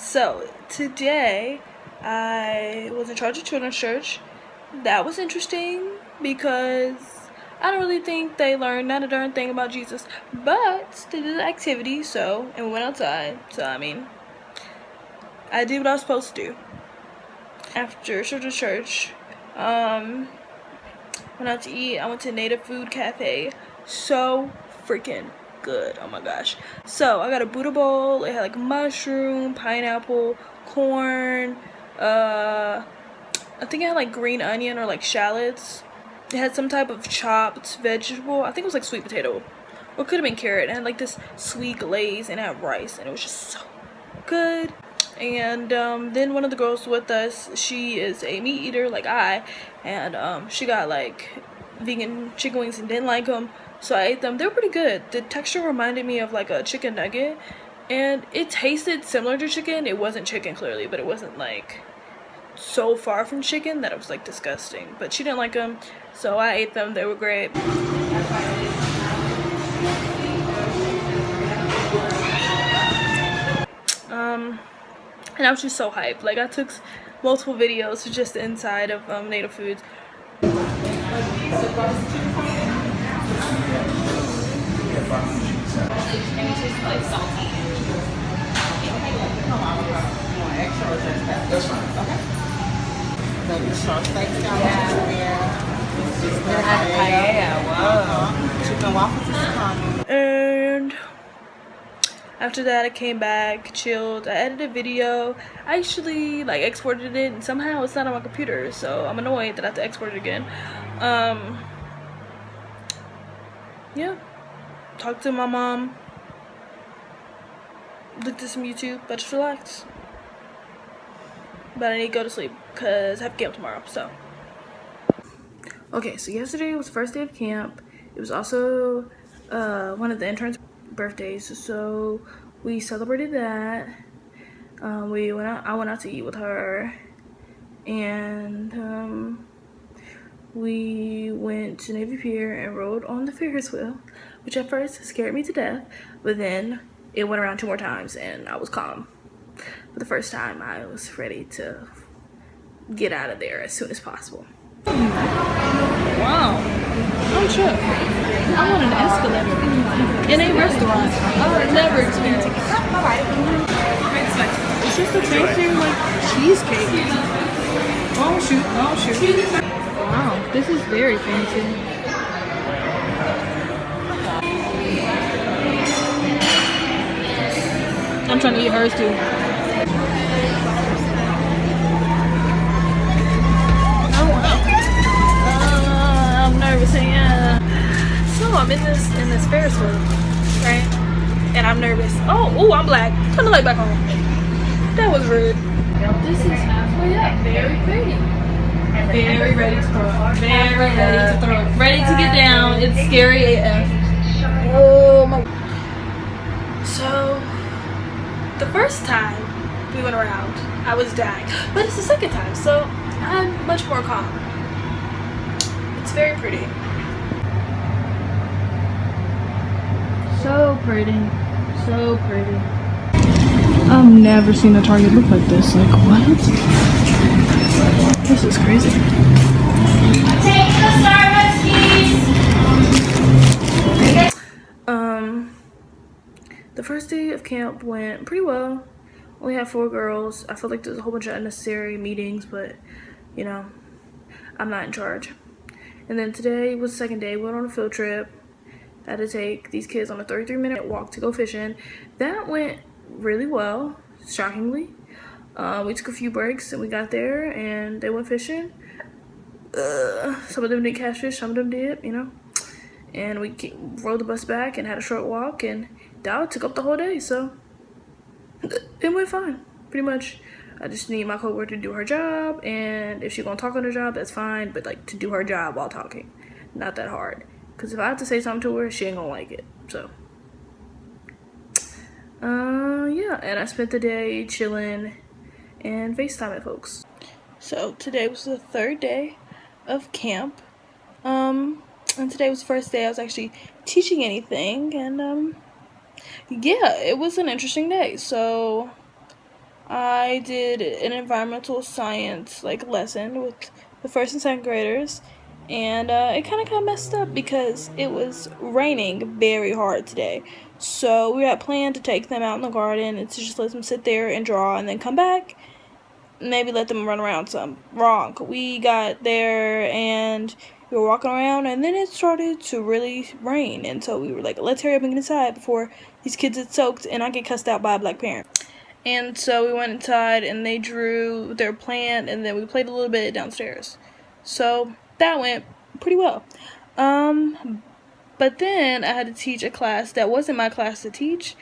So today I was in charge of children's church. That was interesting because I don't really think they learned not a darn thing about Jesus, but they did the activity. And we went outside. I did what I was supposed to do. After children's church, went out to eat. I went to Native Food Cafe. So freaking good. Oh my gosh. So I got a Buddha bowl. It had like mushroom, pineapple, corn, I think it had like green onion or like shallots. It had some type of chopped vegetable. I think it was like sweet potato. Or it could have been carrot. It had like this sweet glaze and it had rice, and it was just so good. And then one of the girls with us, she is a meat eater like I, and she got like vegan chicken wings and didn't like them, so I ate them. They were pretty good. The texture reminded me of like a chicken nugget, and it tasted similar to chicken. It wasn't chicken clearly, but it wasn't like so far from chicken that it was like disgusting. But she didn't like them, so I ate them. They were great. And I was just so hyped. Like I took multiple videos just inside of Native Foods. That's fine. Okay. The short steaks down there. Chicken waffles is coming. And after that, I came back, chilled. I edited a video. I actually like exported it, and somehow it's not on my computer, so I'm annoyed that I have to export it again. Yeah. Talked to my mom. Looked at some YouTube, but just relaxed. But I need to go to sleep because I have camp tomorrow. So, okay, so yesterday was the first day of camp. It was also one of the interns' birthdays, so we celebrated that. I went out to eat with her, and we went to Navy Pier and rode on the Ferris wheel, which at first scared me to death, but then it went around 2 more times and I was calm. For the first time, I was ready to get out of there as soon as possible. Wow, I'm shook. I want an escalator in a restaurant. I've never experienced it. It's just a fancy like cheesecake. Oh shoot. Wow, this is very fancy. I'm trying to eat hers too. I'm nervous. So I'm in this Ferris wheel, right? And I'm nervous. Oh, I'm black. Turn the light back on. That was rude. This is halfway up. Very pretty. Very ready to throw. Very ready to throw. Ready to get down. It's scary AF. Oh my. So the first time we went around, I was dying. But it's the second time, so I'm much more calm. It's very pretty. So pretty. So pretty. I've never seen a Target look like this. Like, what? This is crazy. Take the Starbucks keys. The first day of camp went pretty well. Only had 4 girls. I feel like there's a whole bunch of unnecessary meetings, but you know, I'm not in charge. And then today was the second day. We went on a field trip. I had to take these kids on a 33-minute walk to go fishing. That went really well, shockingly. We took a few breaks and we got there and they went fishing. Some of them didn't catch fish, some of them did, you know. And we rode the bus back and had a short walk, and that took up the whole day, so it went fine, pretty much. I just need my coworker to do her job, and if she's gonna talk on her job, that's fine, but like to do her job while talking, not that hard. Because if I have to say something to her, she ain't gonna like it, so. Yeah, and I spent the day chilling and FaceTiming folks. So today was the 3rd day of camp, and today was the first day I was actually teaching anything, and yeah, it was an interesting day. So I did an environmental science like lesson with the first and second graders, and it kind of got messed up because it was raining very hard today. So we had planned to take them out in the garden and to just let them sit there and draw and then come back, maybe let them run around some. Wrong. We got there and we were walking around and then it started to really rain, and so we were like, let's hurry up and get inside before these kids get soaked and I get cussed out by a black parent. And so we went inside and they drew their plant and then we played a little bit downstairs. So that went pretty well. But then I had to teach a class that wasn't my class to teach,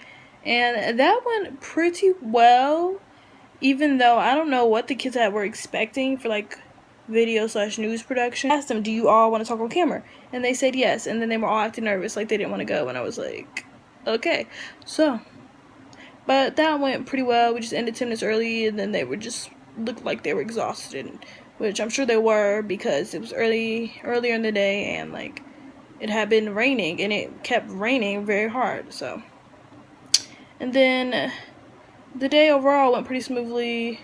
and that went pretty well, even though I don't know what the kids were expecting for like video/news production. I asked them, do you all want to talk on camera? And they said yes, and then they were all acting nervous like they didn't want to go, and I was like, okay. So but that went pretty well. We just ended 10 minutes early, and then they were just looked like they were exhausted, which I'm sure they were because it was earlier in the day, and like it had been raining and it kept raining very hard. So, and then the day overall went pretty smoothly.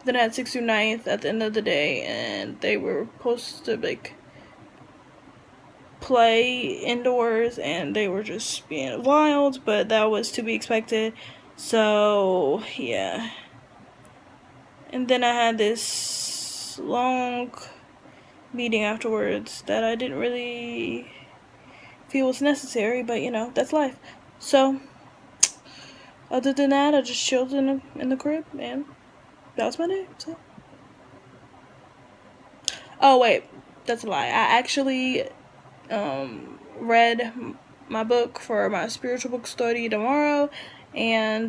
Then I had 6th through 9th at the end of the day, and they were supposed to like play indoors and they were just being wild, but that was to be expected. So yeah, and then I had this long meeting afterwards that I didn't really feel was necessary, but you know, that's life. So other than that, I just chilled in the crib, and that was my day. So, oh wait, that's a lie. I actually read my book for my spiritual book study tomorrow, and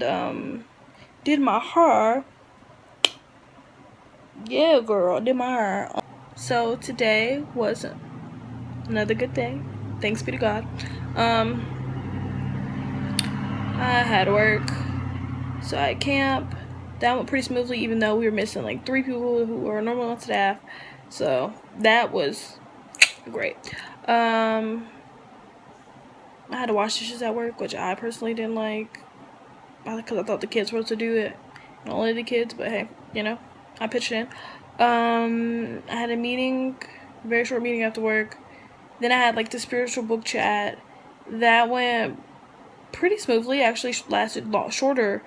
did my hair. Yeah, girl, did my hair. So today was another good day. Thanks be to God. I had work, so I had camp. That went pretty smoothly, even though we were missing like 3 people who were normal on staff. So that was great. I had to wash dishes at work, which I personally didn't like, because I thought the kids were supposed to do it, and only the kids. But hey, you know, I pitched in. I had a meeting, a very short meeting after work. Then I had like the spiritual book chat. That went pretty smoothly. Actually lasted shorter,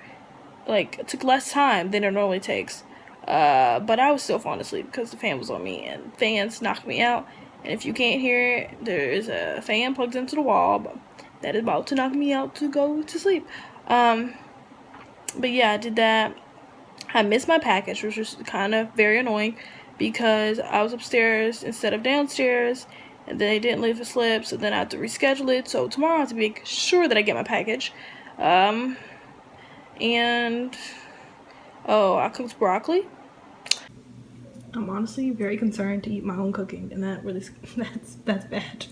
like it took less time than it normally takes. But I was still falling asleep because the fan was on me, and fans knocked me out. And if you can't hear it, there is a fan plugged into the wall that is about to knock me out to go to sleep. But yeah, I did that. I missed my package, which was kind of very annoying because I was upstairs instead of downstairs, and then they didn't leave a slip, so then I had to reschedule it. So tomorrow I have to make sure that I get my package. And oh, I cooked broccoli. I'm honestly very concerned to eat my own cooking, and that really that's bad.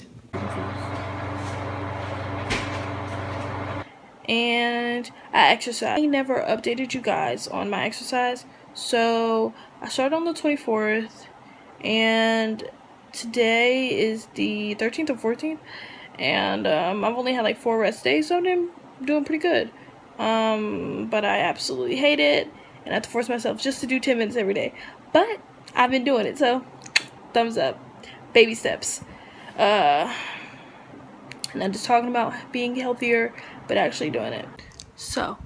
And I exercised. I never updated you guys on my exercise, so I started on the 24th, and today is the 13th or 14th, and I've only had like 4 rest days, so I'm doing pretty good. But I absolutely hate it, and I have to force myself just to do 10 minutes every day. But I've been doing it, so thumbs up. Baby steps. And I'm just talking about being healthier, but actually doing it. So,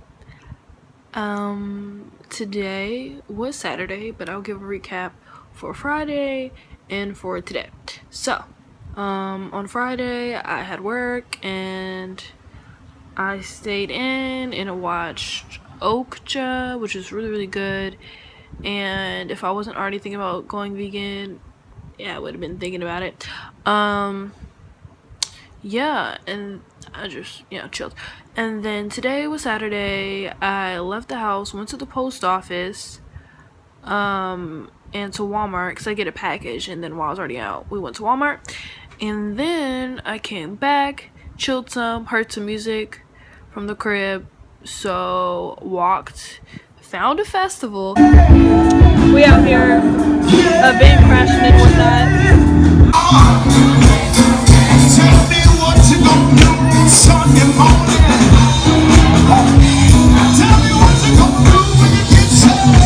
today was Saturday, but I'll give a recap for Friday and for today. So, on Friday, I had work, and I stayed in and I watched Okja, which is really, really good. And if I wasn't already thinking about going vegan, yeah, I would have been thinking about it. Yeah, and I just, chilled. And then today was Saturday. I left the house, went to the post office, and to Walmart, because I get a package. And then while I was already out, we went to Walmart. And then I came back, chilled some, heard some music from the crib. So, walked, found a festival. We out here, a van crashing and whatnot. Tell me what you gonna do Sunday morning. Tell me what you gonna do when you get set.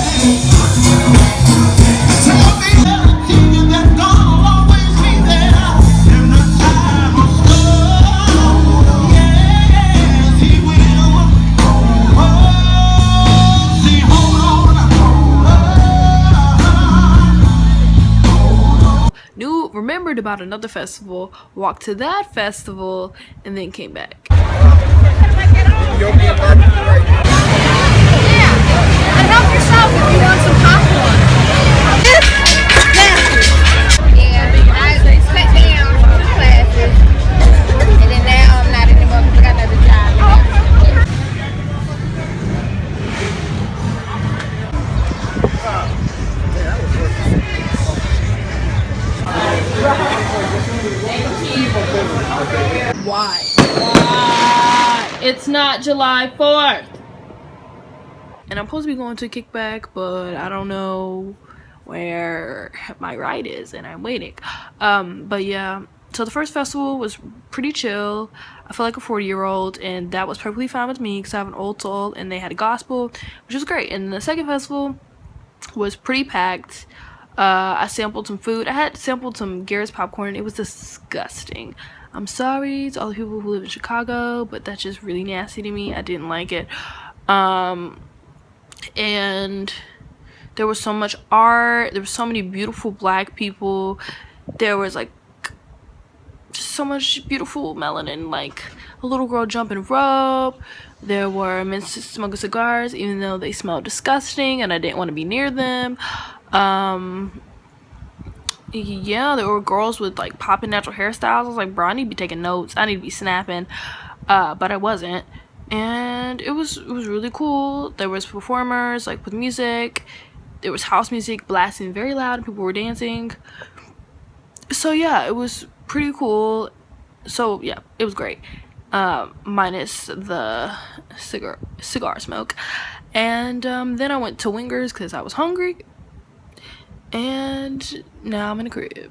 remembered about another festival, walked to that festival, and then came back. And help yourself if you want some popcorn. Yeah, I cut down 2 classes. And then now I'm not anymore because I got another job. Why? It's not July 4th. And I'm supposed to be going to a kickback, but I don't know where my ride is, and I'm waiting. But yeah, so the first festival was pretty chill. I felt like a 40-year-old, and that was perfectly fine with me because I have an old soul, and they had a gospel, which was great. And the second festival was pretty packed. I sampled some food. I had sampled some Garrett's popcorn. It was disgusting. I'm sorry to all the people who live in Chicago, but that's just really nasty to me. I didn't like it. And there was so much art. There were so many beautiful black people. There was like just so much beautiful melanin, like a little girl jumping rope. There were men smoking cigars, even though they smelled disgusting and I didn't want to be near them. Yeah, there were girls with like popping natural hairstyles. I was like, bro, I need to be taking notes. I need to be snapping. But I wasn't. And it was really cool. There was performers like with music. There was house music blasting very loud and people were dancing. So yeah, it was pretty cool. So yeah, it was great. Minus the cigar smoke. And then I went to Wingers because I was hungry. And now I'm in a crib.